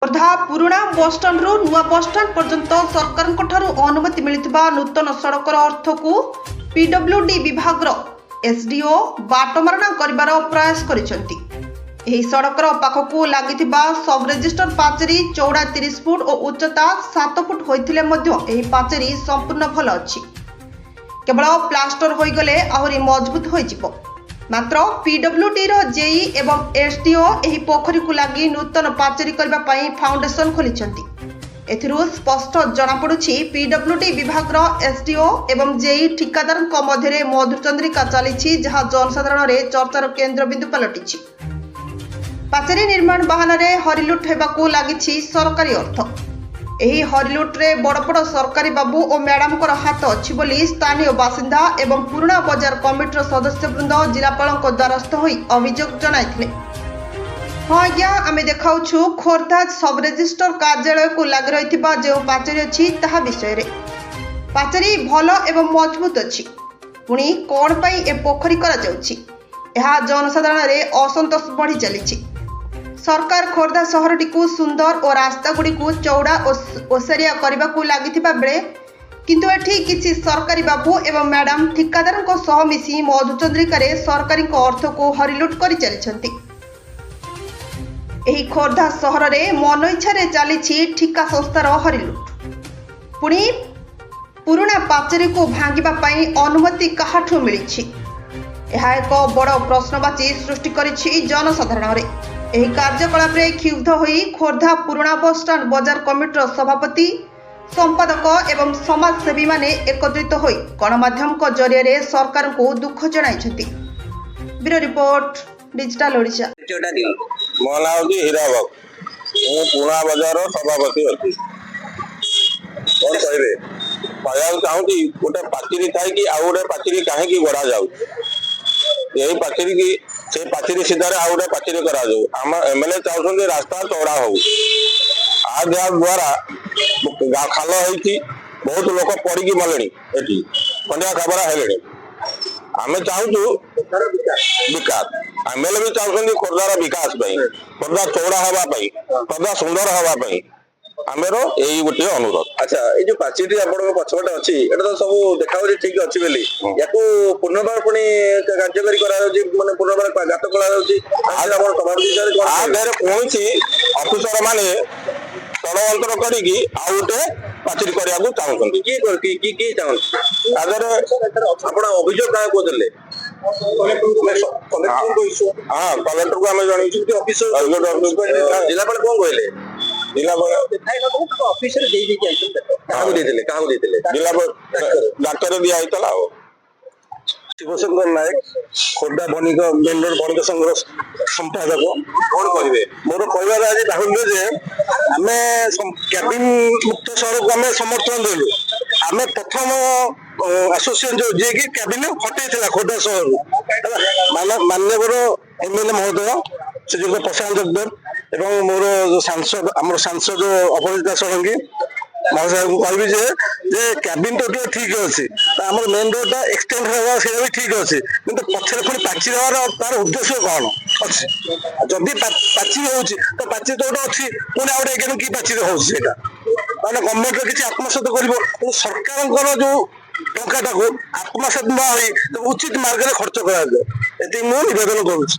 ଖୋର୍ଦ୍ଧା ପୁରୁଣା ବସଷ୍ଟାଣ୍ଡରୁ ନୂଆ ବସଷ୍ଟାଣ୍ଡ ପର୍ଯ୍ୟନ୍ତ ସରକାରଙ୍କଠାରୁ ଅନୁମତି ମିଳିଥିବା ନୂତନ ସଡ଼କର ଅର୍ଥକୁ ପିଡବ୍ଲ୍ୟୁଡି ବିଭାଗର ଏସ୍ଡିଓ ବାଟମାରଣା କରିବାର ପ୍ରୟାସ କରିଛନ୍ତି। ଏହି ସଡ଼କର ପାଖକୁ ଲାଗିଥିବା ସବ୍ ରେଜିଷ୍ଟର ପାଚେରୀ ଚଉଡ଼ା 30 ଫୁଟ ଓ ଉଚ୍ଚତା 7 ଫୁଟ ହୋଇଥିଲେ ମଧ୍ୟ ଏହି ପାଚେରୀ ସମ୍ପୂର୍ଣ୍ଣ ଭଲ ଅଛି। କେବଳ ପ୍ଲାଷ୍ଟର ହୋଇଗଲେ ଆହୁରି ମଜବୁତ ହୋଇଯିବ। ମାତ୍ର ପିଡବ୍ଲ୍ୟୁଡି ର जेई एवं एसडीओ ଏହି ପୋଖରୀକୁ ଲାଗି ନୂତନ ପାଚେରୀ କରିବା ପାଇଁ ଫାଉଣ୍ଡେସନ ଖୋଲିଛନ୍ତି। ଏଥିରୁ ସ୍ପଷ୍ଟ ଜଣାପଡୁଛି ପିଡବ୍ଲ୍ୟୁଡି ବିଭାଗର ଏସଡିଓ ଏବଂ जेई ଠିକାଦାରଙ୍କ ମଧ୍ୟରେ ମଧୁଚନ୍ଦ୍ରିକା ଚାଲିଛି, ଯାହା ଜନସାଧାରଣରେ ଚର୍ଚ୍ଚାର କେନ୍ଦ୍ରବିନ୍ଦୁ ପାଲଟିଛି। ପାଚେରୀ ନିର୍ମାଣ ବାହାନାରେ ହରିଲୁଟ ହେବାକୁ ଲାଗିଛି ସରକାରୀ ଅର୍ଥ। ଏହି ହରିଲୁଟରେ ବଡ଼ ବଡ଼ ସରକାରୀ ବାବୁ ଓ ମ୍ୟାଡାମଙ୍କର ହାତ ଅଛି ବୋଲି ସ୍ଥାନୀୟ ବାସିନ୍ଦା ଏବଂ ପୁରୁଣା ବଜାର କମିଟିର ସଦସ୍ୟବୃନ୍ଦ ଜିଲ୍ଲାପାଳଙ୍କ ଦ୍ୱାରସ୍ଥ ହୋଇ ଅଭିଯୋଗ ଜଣାଇଥିଲେ। ହଁ ଆଜ୍ଞା, ଆମେ ଦେଖାଉଛୁ ଖୋର୍ଦ୍ଧା ସବ୍ ରେଜିଷ୍ଟ୍ରାର କାର୍ଯ୍ୟାଳୟକୁ ଲାଗି ରହିଥିବା ଯେଉଁ ପାଚେରୀ ଅଛି ତାହା ବିଷୟରେ। ପାଚେରୀ ଭଲ ଏବଂ ମଜବୁତ ଅଛି, ପୁଣି କ'ଣ ପାଇଁ ଏ ପୋଖରୀ କରାଯାଉଛି? ଏହା ଜନସାଧାରଣରେ ଅସନ୍ତୋଷ ବଢ଼ି ଚାଲିଛି। सरकार खोर्धा सहरटीकू सुंदर और रास्ता गुड़िकू चौड़ा और ओसारिया करने लगी बेले किंतु एठी किसी सरकारी बाबू एवं मैडम ठिकादारों सह मिसी मधुचंद्रिकार सरकारी अर्थ को हरिलुट कर चली। खोर्धा सहर में मन इच्छा चली ठिका संस्थार हरिलुट। पुणी पुराना पाचेरी को भांगापी अनुमति काहाठू मिली? यह एक बड़ प्रश्नवाची सृष्टि करिछि जनसाधारण। ଏହି କାର୍ଯ୍ୟକଳାପରେ କ୍ଷୁବ୍ଧ ହୋଇ ଖୋର୍ଦ୍ଧା ପୁରୁଣା ବସଷ୍ଟାଣ୍ଡ ବଜାର କମିଟିର ସଭାପତି, ସମ୍ପାଦକ ଏବଂ ସମାଜସେବୀମାନେ ଏକତ୍ରିତ ହୋଇ ଗଣମାଧ୍ୟମଙ୍କ ଜରିଆରେ ସରକାରଙ୍କୁ ଦୁଃଖ ଜଣାଇଛନ୍ତି। Bureau report, digital Odisha. ମୋ ନାଁ ହେଉଛି ହୀରାବକ। ମୁଁ ପୁରୁଣା ବଜାରର ସଭାପତି ଅଛି। କ'ଣ କହିବେ? କହିବାକୁ ଚାହୁଁଛି, ଗୋଟେ ପାଚେରୀ ଥାଇକି ଆଉ ଗୋଟେ ପାଚେରୀ କାହିଁକି ଗଢ଼ା ଯାଉଛି? यही पाचेरी की से पाचेरी सीधारे आउ गोटे पाचेरी कराଯାଉ। आम एमएलए चाहते रास्ता चौड़ा हो द्वारा खाल होती बहुत लोक पड़ी मले खंडिया खबरा है। आम चाहूँ विकास, एमएलए भी चाहते खोर्धार विकास, खोर्धा चौड़ा हाँपाई, खोर्धा सुंदर हाँपाई आमेर यही गोटे अनुरोध। अच्छा, ये जो पाचेरी आपन पछपटे अच्छी एटा तो सब देखा ठीक अच्छी बोली या पुनर्बार पुणी कार्यकारी माने पुनर्बार गात कौन अफिसर माने षड़यंत्र करी आउ गोटे पाचेरी करने चाहते किए चाहते आप अभियोग क्या कहते? हाँ, कलेक्टर को आम जन जिलापाल कौन कहले? डाक्तर दिया शिवशंकर नायक, खोर्धा बणिक मेंबर बणिक संघर संपादक। कौन कहे मोर कहबार आज राहुल आम कैबिन मुक्त सहर को आम समर्थन देलु। आम प्रथम एसोसिएशन जो जी कैबिन हटे खोर्धा सहर मान्यवर एमएलए महोदय श्रीजुक्त प्रशांत जगदेव एवं मोर सांसद आम सांसद अपराजिता षडंगी महाशय को कहि कैबिन तो ठीक अच्छे आम मेन रोडा एक्सटेंड होगा भी ठीक अच्छे कि पचर पुणी पाचेरी हमार तार उद्देश्य कौन अच्छे? जदि पाचेरी हो तो पाचेरी तो गोटे अच्छी पुणी आउ गोटे कि पाचेरी होगा मैंने गवर्नमेंट किसी आत्मसात कर सरकार जो टाटा को आत्मसात न हो उचित मार्ग खर्च कर निवेदन करुच्छी।